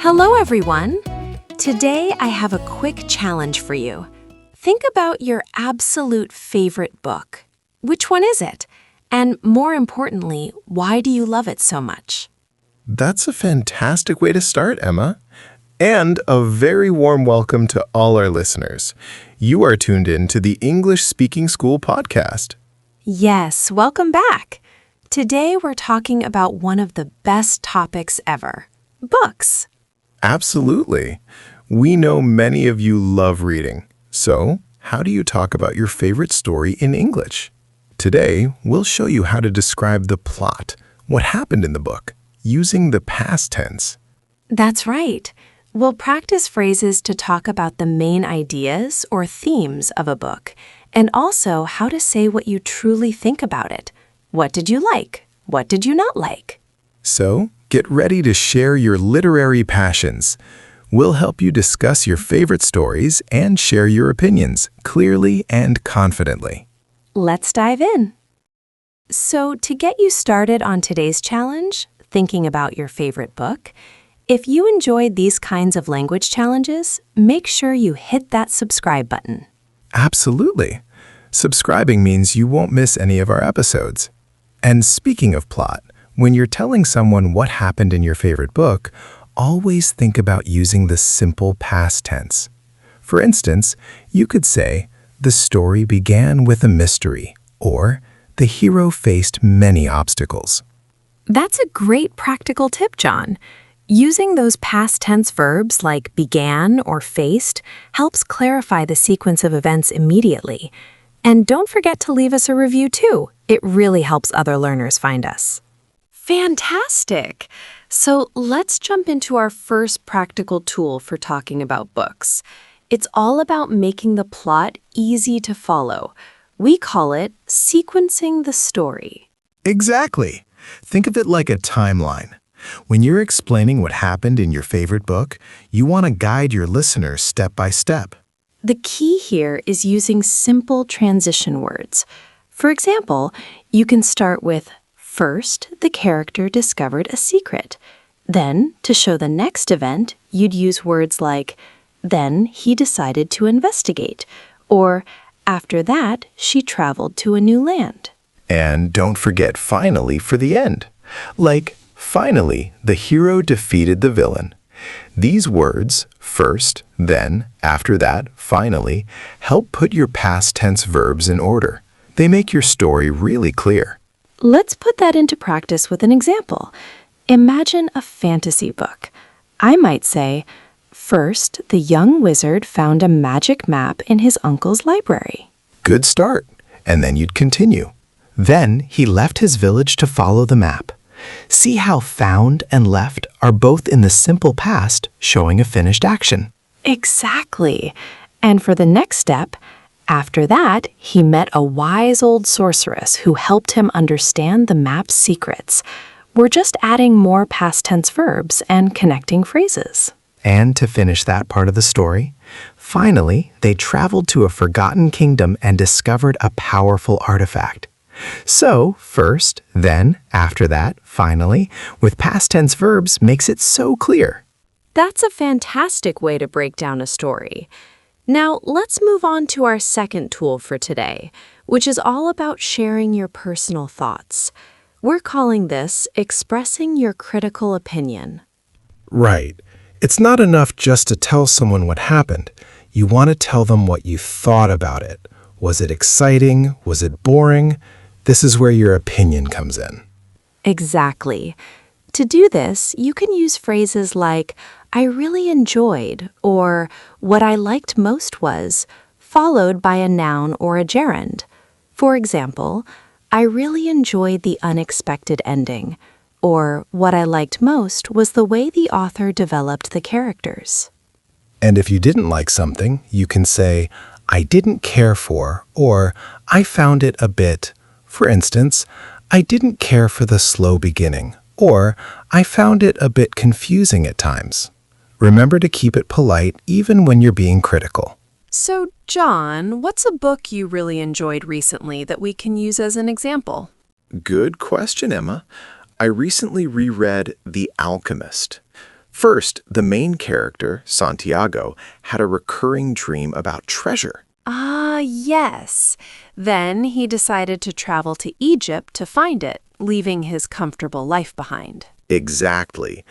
Hello, everyone. Today, I have a quick challenge for you. Think about your absolute favorite book. Which one is it? And more importantly, why do you love it so much? That's a fantastic way to start, Emma. And a very warm welcome to all our listeners. You are tuned in to the English Speaking School podcast. Yes, welcome back. Today, we're talking about one of the best topics ever, books. Absolutely. We know many of you love reading. So, how do you talk about your favorite story in English? Today, we'll show you how to describe the plot, what happened in the book, using the past tense. That's right. We'll practice phrases to talk about the main ideas or themes of a book, and also how to say what you truly think about it. What did you like? What did you not like? So, get ready to share your literary passions. We'll help you discuss your favorite stories and share your opinions clearly and confidently. Let's dive in. So, to get you started on today's challenge, thinking about your favorite book, if you enjoyed these kinds of language challenges, make sure you hit that subscribe button. Absolutely. Subscribing means you won't miss any of our episodes. And speaking of plot, when you're telling someone what happened in your favorite book, always think about using the simple past tense. For instance, you could say, "The story began with a mystery," or "The hero faced many obstacles." That's a great practical tip, John. Using those past tense verbs like began or faced helps clarify the sequence of events immediately. And don't forget to leave us a review too. It really helps other learners find us. Fantastic! So let's jump into our first practical tool for talking about books. It's all about making the plot easy to follow. We call it sequencing the story. Exactly. Think of it like a timeline. When you're explaining what happened in your favorite book, you want to guide your listeners step by step. The key here is using simple transition words. For example, you can start with, first, the character discovered a secret. Then, to show the next event, you'd use words like, then he decided to investigate, or after that, she traveled to a new land. And don't forget finally for the end. Like, finally, the hero defeated the villain. These words, first, then, after that, finally, help put your past tense verbs in order. They make your story really clear. Let's put that into practice with an example. Imagine a fantasy book. I might say, first, the young wizard found a magic map in his uncle's library. Good start. And then you'd continue. Then he left his village to follow the map. See how found and left are both in the simple past, showing a finished action. Exactly. And for the next step, after that, he met a wise old sorceress who helped him understand the map's secrets. We're just adding more past tense verbs and connecting phrases. And to finish that part of the story, finally, they traveled to a forgotten kingdom and discovered a powerful artifact. So, first, then, after that, finally, with past tense verbs makes it so clear. That's a fantastic way to break down a story. Now, let's move on to our second tool for today, which is all about sharing your personal thoughts. We're calling this expressing your critical opinion. Right. It's not enough just to tell someone what happened. You want to tell them what you thought about it. Was it exciting? Was it boring? This is where your opinion comes in. Exactly. To do this, you can use phrases like, I really enjoyed, or what I liked most was, followed by a noun or a gerund. For example, I really enjoyed the unexpected ending, or what I liked most was the way the author developed the characters. And if you didn't like something, you can say, I didn't care for, or I found it a bit. For instance, I didn't care for the slow beginning, or I found it a bit confusing at times. Remember to keep it polite even when you're being critical. So, John, what's a book you really enjoyed recently that we can use as an example? Good question, Emma. I recently reread The Alchemist. First, the main character, Santiago, had a recurring dream about treasure. Ah, yes. Then he decided to travel to Egypt to find it, leaving his comfortable life behind. Exactly.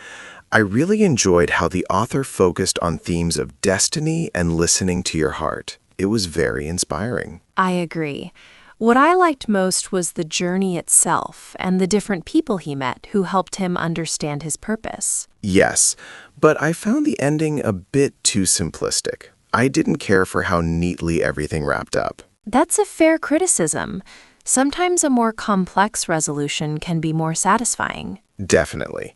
I really enjoyed how the author focused on themes of destiny and listening to your heart. It was very inspiring. I agree. What I liked most was the journey itself and the different people he met who helped him understand his purpose. Yes, but I found the ending a bit too simplistic. I didn't care for how neatly everything wrapped up. That's a fair criticism. Sometimes a more complex resolution can be more satisfying. Definitely.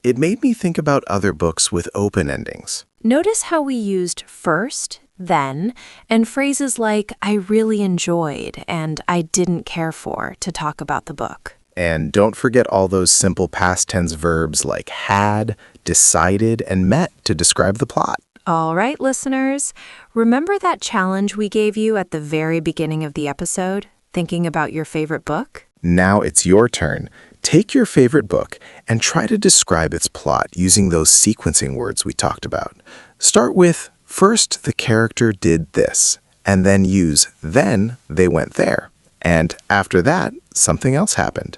It made me think about other books with open endings. Notice how we used first, then, and phrases like I really enjoyed and I didn't care for to talk about the book. And don't forget all those simple past tense verbs like had, decided, and met to describe the plot. All right, listeners, remember that challenge we gave you at the very beginning of the episode, thinking about your favorite book? Now it's your turn. Take your favorite book and try to describe its plot using those sequencing words we talked about. Start with, first the character did this, and then use, then they went there. And after that, something else happened.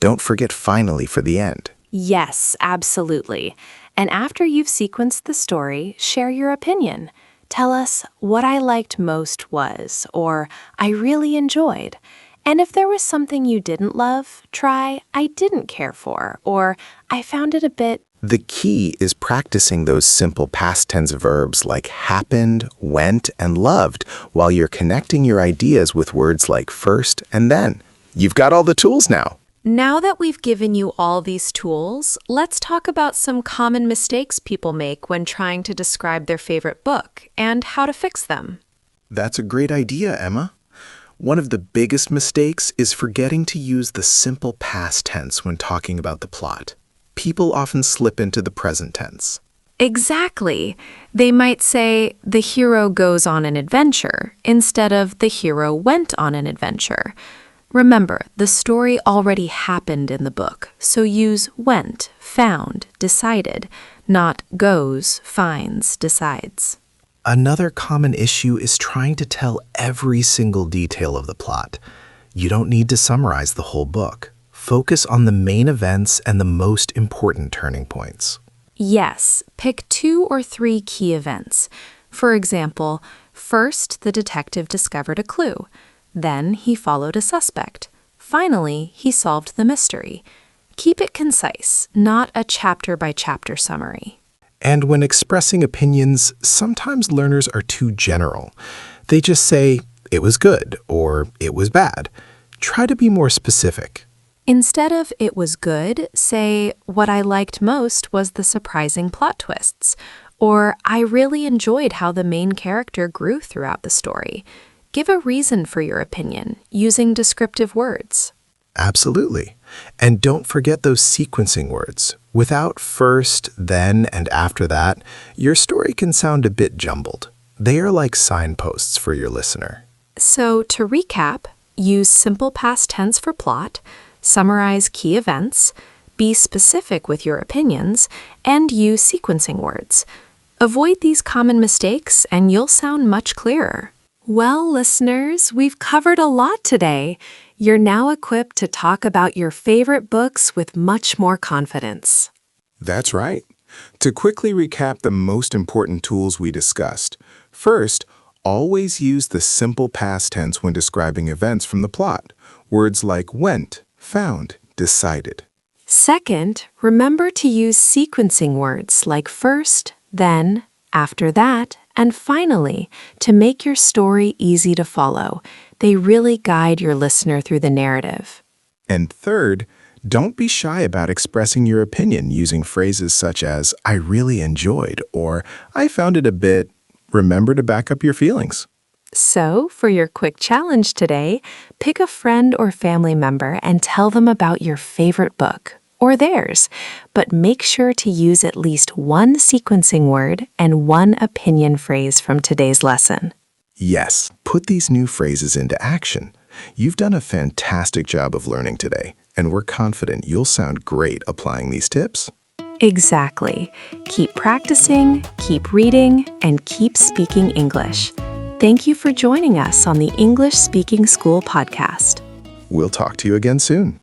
Don't forget finally for the end. Yes, absolutely. And after you've sequenced the story, share your opinion. Tell us what I liked most was, or I really enjoyed. And if there was something you didn't love, try I didn't care for, or I found it a bit. The key is practicing those simple past tense verbs like happened, went, and loved while you're connecting your ideas with words like first and then. You've got all the tools now. Now that we've given you all these tools, let's talk about some common mistakes people make when trying to describe their favorite book and how to fix them. That's a great idea, Emma. One of the biggest mistakes is forgetting to use the simple past tense when talking about the plot. People often slip into the present tense. Exactly. They might say, the hero goes on an adventure, instead of the hero went on an adventure. Remember, the story already happened in the book, so use went, found, decided, not goes, finds, decides. Another common issue is trying to tell every single detail of the plot. You don't need to summarize the whole book. Focus on the main events and the most important turning points. Yes, pick 2 or 3 key events. For example, first the detective discovered a clue. Then he followed a suspect. Finally, he solved the mystery. Keep it concise, not a chapter-by-chapter summary. And when expressing opinions, sometimes learners are too general. They just say, it was good or it was bad. Try to be more specific. Instead of it was good, say, what I liked most was the surprising plot twists, or I really enjoyed how the main character grew throughout the story. Give a reason for your opinion, using descriptive words. Absolutely. And don't forget those sequencing words. Without first, then, and after that, your story can sound a bit jumbled. They are like signposts for your listener. So, to recap, use simple past tense for plot, summarize key events, be specific with your opinions, and use sequencing words. Avoid these common mistakes and you'll sound much clearer. Well, listeners, we've covered a lot today. You're now equipped to talk about your favorite books with much more confidence. That's right. To quickly recap the most important tools we discussed, first, always use the simple past tense when describing events from the plot. Words like went, found, decided. Second, remember to use sequencing words like first, then, after that, and finally, to make your story easy to follow. They really guide your listener through the narrative. And third, don't be shy about expressing your opinion using phrases such as, I really enjoyed, or I found it a bit. Remember to back up your feelings. So, for your quick challenge today, pick a friend or family member and tell them about your favorite book, or theirs, but make sure to use at least one sequencing word and one opinion phrase from today's lesson. Yes, put these new phrases into action. You've done a fantastic job of learning today, and we're confident you'll sound great applying these tips. Exactly. Keep practicing, keep reading, and keep speaking English. Thank you for joining us on the English Speaking School podcast. We'll talk to you again soon.